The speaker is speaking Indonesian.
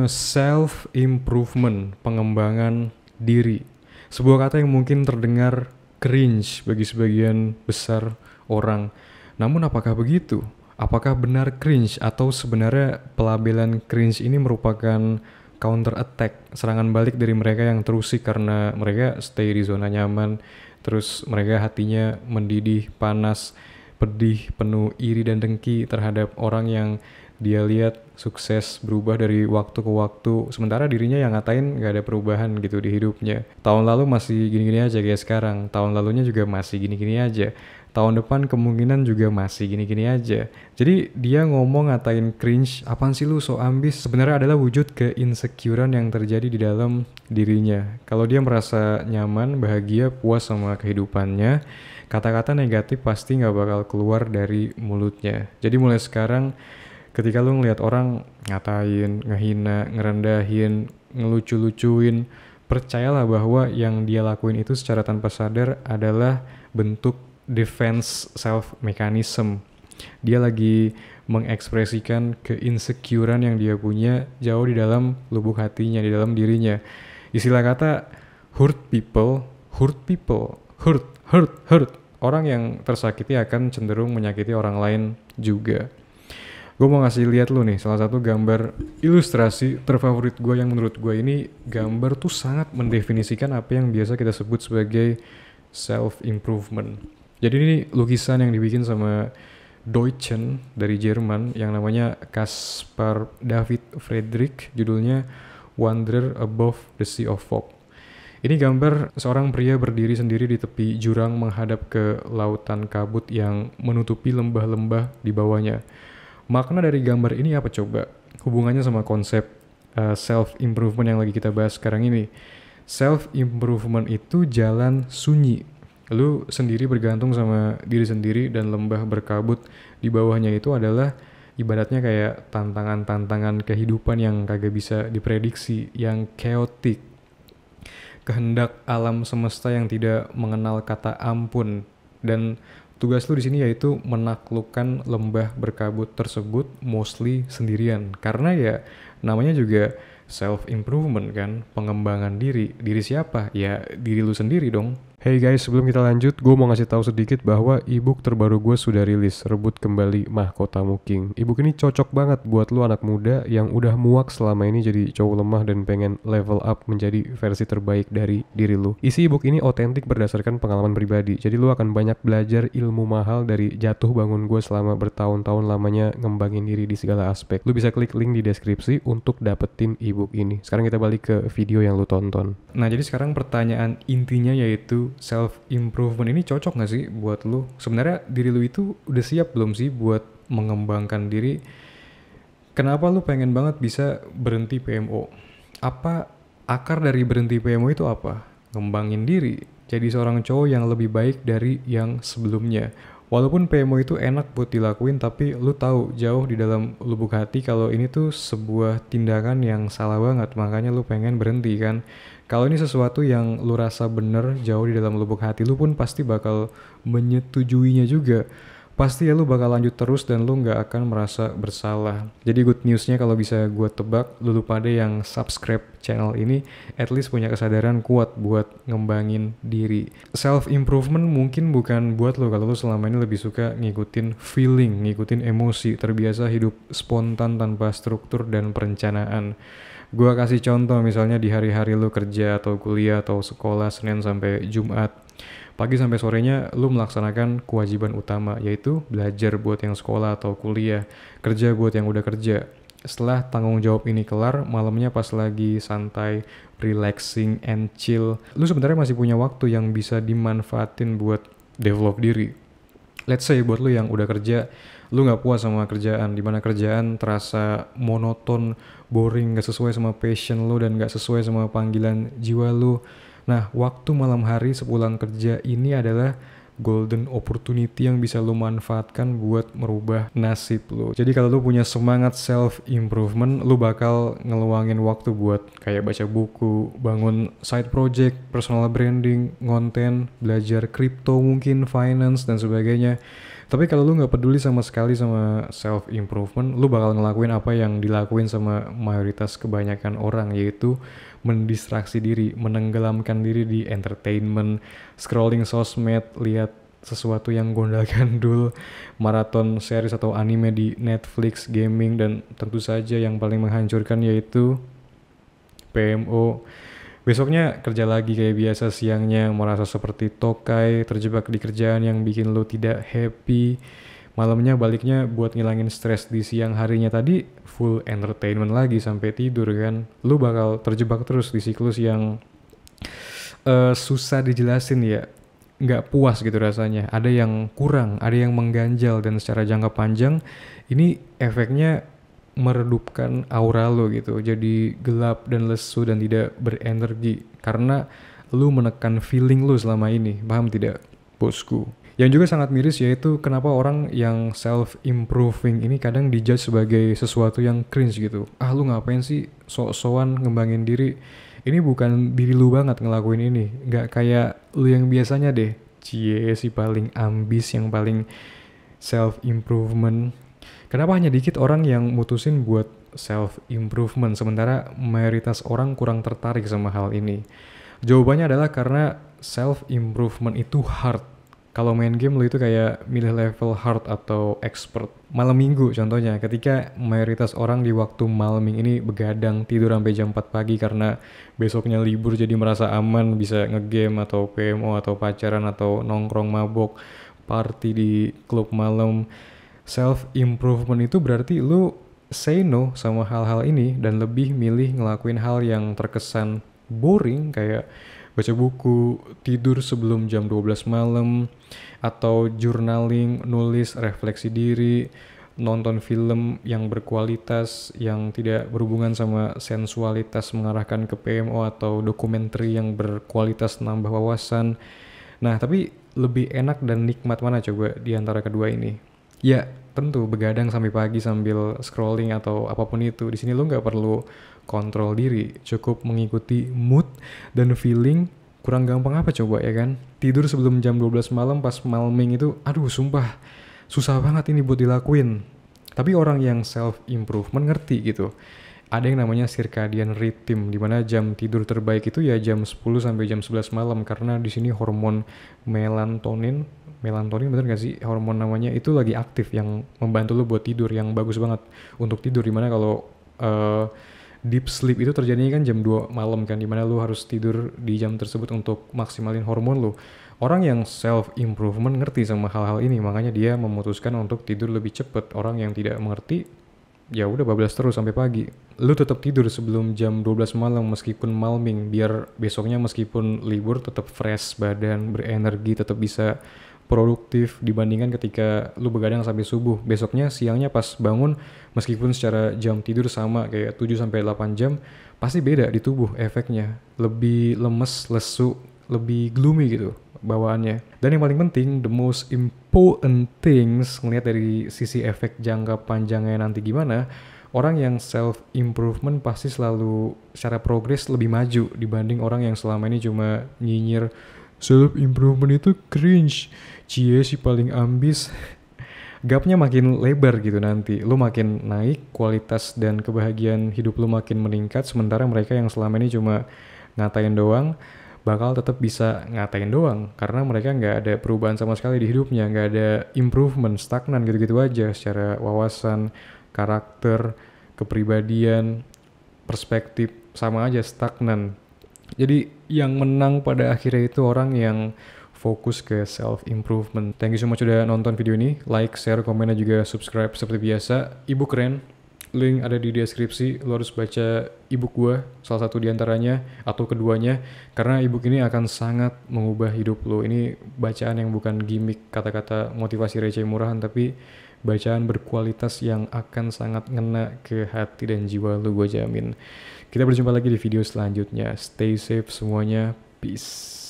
Self improvement, pengembangan diri. Sebuah kata yang mungkin terdengar cringe bagi sebagian besar orang. Namun apakah begitu? Apakah benar cringe atau sebenarnya pelabelan cringe ini merupakan counter attack, serangan balik dari mereka yang terusik karena mereka stay di zona nyaman, terus mereka hatinya mendidih, panas, pedih, penuh iri dan dengki terhadap orang yang dia lihat sukses berubah dari waktu ke waktu, sementara dirinya yang ngatain gak ada perubahan gitu di hidupnya. Tahun lalu masih gini-gini aja kayak sekarang, tahun lalunya juga masih gini-gini aja, tahun depan kemungkinan juga masih gini-gini aja. Jadi dia ngomong ngatain cringe, apaan sih lu so ambis, sebenarnya adalah wujud keinsecurean yang terjadi di dalam dirinya. Kalau dia merasa nyaman, bahagia, puas sama kehidupannya, kata-kata negatif pasti gak bakal keluar dari mulutnya. Jadi mulai sekarang ketika lu ngelihat orang ngatain, ngehina, ngerendahin, ngelucu-lucuin, percayalah bahwa yang dia lakuin itu secara tanpa sadar adalah bentuk defense self mechanism. Dia lagi mengekspresikan keinsecurean yang dia punya jauh di dalam lubuk hatinya, di dalam dirinya. Istilah kata hurt people, hurt. Orang yang tersakiti akan cenderung menyakiti orang lain juga. Gue mau ngasih lihat lu nih salah satu gambar ilustrasi terfavorit gue yang menurut gue ini gambar tuh sangat mendefinisikan apa yang biasa kita sebut sebagai self improvement. Jadi ini lukisan yang dibikin sama Deutschen dari Jerman yang namanya Caspar David Friedrich, judulnya Wanderer Above the Sea of Fog. Ini gambar seorang pria berdiri sendiri di tepi jurang menghadap ke lautan kabut yang menutupi lembah-lembah di bawahnya. Makna dari gambar ini apa coba? Hubungannya sama konsep self-improvement yang lagi kita bahas sekarang ini. Self-improvement itu jalan sunyi. Lu sendiri bergantung sama diri sendiri dan lembah berkabut di bawahnya itu adalah ibaratnya kayak tantangan-tantangan kehidupan yang kagak bisa diprediksi, yang chaotic. Kehendak alam semesta yang tidak mengenal kata ampun, dan tugas lu di sini yaitu menaklukkan lembah berkabut tersebut mostly sendirian. Karena ya namanya juga self improvement kan, pengembangan diri. Diri siapa? Ya diri lu sendiri dong. Hey guys, sebelum kita lanjut, gue mau ngasih tahu sedikit bahwa ebook terbaru gue sudah rilis, Rebut Kembali Mahkotamu King. Ebook ini cocok banget buat lu anak muda yang udah muak selama ini jadi cowok lemah dan pengen level up menjadi versi terbaik dari diri lu. Isi ebook ini otentik berdasarkan pengalaman pribadi, jadi lu akan banyak belajar ilmu mahal dari jatuh bangun gue selama bertahun-tahun lamanya ngembangin diri di segala aspek. Lu bisa klik link di deskripsi untuk dapetin ebook ini. Sekarang kita balik ke video yang lu tonton. Nah jadi sekarang pertanyaan intinya yaitu self improvement ini cocok gak sih buat lu? Sebenarnya diri lu itu udah siap belum sih buat mengembangkan diri? Kenapa lu pengen banget bisa berhenti PMO? Apa akar dari berhenti PMO itu apa? Ngembangin diri, jadi seorang cowok yang lebih baik dari yang sebelumnya. Walaupun PMO itu enak buat dilakuin, tapi lu tahu jauh di dalam lubuk hati kalau ini tuh sebuah tindakan yang salah banget, makanya lu pengen berhenti kan. Kalau ini sesuatu yang lu rasa bener jauh di dalam lubuk hati, lu pun pasti bakal menyetujuinya juga. Pasti ya lu bakal lanjut terus dan lu nggak akan merasa bersalah. Jadi good newsnya kalau bisa gue tebak, lu pada yang subscribe channel ini at least punya kesadaran kuat buat ngembangin diri. Self improvement mungkin bukan buat lo kalau lo selama ini lebih suka ngikutin feeling, ngikutin emosi, terbiasa hidup spontan tanpa struktur dan perencanaan. Gua kasih contoh misalnya di hari-hari lu kerja atau kuliah atau sekolah Senin sampai Jumat. Pagi sampai sorenya lu melaksanakan kewajiban utama yaitu belajar buat yang sekolah atau kuliah, kerja buat yang udah kerja. Setelah tanggung jawab ini kelar, malamnya pas lagi santai, relaxing and chill, lu sebenarnya masih punya waktu yang bisa dimanfaatin buat develop diri. Let's say buat lu yang udah kerja, lu gak puas sama kerjaan, dimana kerjaan terasa monoton, boring, gak sesuai sama passion lu dan gak sesuai sama panggilan jiwa lu. Nah, waktu malam hari sepulang kerja ini adalah golden opportunity yang bisa lu manfaatkan buat merubah nasib lu. Jadi kalau lu punya semangat self improvement, lu bakal ngeluangin waktu buat kayak baca buku, bangun side project, personal branding, konten, belajar crypto mungkin, finance dan sebagainya. Tapi kalau lu nggak peduli sama sekali sama self improvement, lu bakal ngelakuin apa yang dilakuin sama mayoritas kebanyakan orang, yaitu mendistraksi diri, menenggelamkan diri di entertainment, scrolling sosmed, lihat sesuatu yang gondal gandul, maraton series atau anime di Netflix, gaming, dan tentu saja yang paling menghancurkan yaitu PMO. Besoknya kerja lagi kayak biasa, siangnya merasa seperti tokai, terjebak di kerjaan yang bikin lo tidak happy. Malamnya baliknya buat ngilangin stres di siang harinya tadi, full entertainment lagi sampai tidur kan. Lo bakal terjebak terus di siklus yang susah dijelasin ya. Nggak puas gitu rasanya. Ada yang kurang, ada yang mengganjal, dan secara jangka panjang ini efeknya meredupkan aura lo gitu, jadi gelap dan lesu dan tidak berenergi karena lu menekan feeling lu selama ini. Paham tidak, bosku? Yang juga sangat miris yaitu kenapa orang yang self improving ini kadang dijudge sebagai sesuatu yang cringe gitu. Ah, lu ngapain sih sok-sokan ngembangin diri? Ini bukan diri lu banget ngelakuin ini, nggak kayak lu yang biasanya deh. Cie, si paling ambis, yang paling self improvement. Kenapa hanya dikit orang yang mutusin buat self improvement sementara mayoritas orang kurang tertarik sama hal ini? Jawabannya adalah karena self improvement itu hard. Kalau main game lo itu kayak milih level hard atau expert. Malam minggu contohnya, ketika mayoritas orang di waktu malam minggu ini begadang tidur sampai jam 4 pagi karena besoknya libur, jadi merasa aman bisa ngegame atau PMO atau pacaran atau nongkrong mabok, party di klub malam. Self improvement itu berarti lu say no sama hal-hal ini dan lebih milih ngelakuin hal yang terkesan boring kayak baca buku, tidur sebelum jam 12 malam, atau journaling, nulis, refleksi diri, nonton film yang berkualitas yang tidak berhubungan sama sensualitas mengarahkan ke PMO, atau dokumenter yang berkualitas nambah wawasan. Nah, tapi lebih enak dan nikmat mana coba di antara kedua ini? Ya, tentu begadang sampai pagi sambil scrolling atau apapun itu. Di sini lo nggak perlu kontrol diri, cukup mengikuti mood dan feeling. Kurang gampang apa coba ya kan? Tidur sebelum jam 12 malam pas malming itu, aduh sumpah, susah banget ini buat dilakuin. Tapi orang yang self improvement ngerti gitu. Ada yang namanya circadian rhythm, di mana jam tidur terbaik itu ya jam 10 sampai jam 11 malam, karena di sini hormon melatonin bener gak sih hormon namanya, itu lagi aktif yang membantu lo buat tidur, yang bagus banget untuk tidur. Dimana kalau deep sleep itu terjadinya kan jam 2 malam kan, dimana lo harus tidur di jam tersebut untuk maksimalin hormon lo. Orang yang self improvement ngerti sama hal-hal ini, makanya dia memutuskan untuk tidur lebih cepet. Orang yang tidak mengerti ya udah bablas terus sampai pagi. Lu tetap tidur sebelum jam 12 malam meskipun malming, biar besoknya meskipun libur tetap fresh badan, berenergi, tetap bisa produktif dibandingkan ketika lu begadang sampai subuh. Besoknya siangnya pas bangun meskipun secara jam tidur sama kayak 7 sampai 8 jam, pasti beda di tubuh efeknya. Lebih lemes, lesu, lebih gloomy gitu bawaannya. Dan yang paling penting, the most important things, ngelihat dari sisi efek jangka panjangnya nanti gimana, orang yang self improvement pasti selalu secara progres lebih maju dibanding orang yang selama ini cuma nyinyir self improvement itu cringe, cie si paling ambis. Gapnya makin lebar gitu nanti, lu makin naik, kualitas dan kebahagiaan hidup lu makin meningkat, sementara mereka yang selama ini cuma ngatain doang bakal tetap bisa ngatain doang karena mereka nggak ada perubahan sama sekali di hidupnya, nggak ada improvement, stagnan gitu-gitu aja secara wawasan, karakter, kepribadian, perspektif, sama aja stagnan. Jadi yang menang pada akhirnya itu orang yang fokus ke self improvement. Thank you so much udah nonton video ini, like, share, komen, dan juga subscribe seperti biasa. Ebook keren, link ada di deskripsi. Lo harus baca ebook gue, salah satu diantaranya atau keduanya, karena ebook ini akan sangat mengubah hidup lo. Ini bacaan yang bukan gimmick, kata-kata motivasi receh murahan, tapi bacaan berkualitas yang akan sangat ngena ke hati dan jiwa lo, gue jamin. Kita berjumpa lagi di video selanjutnya. Stay safe semuanya, peace.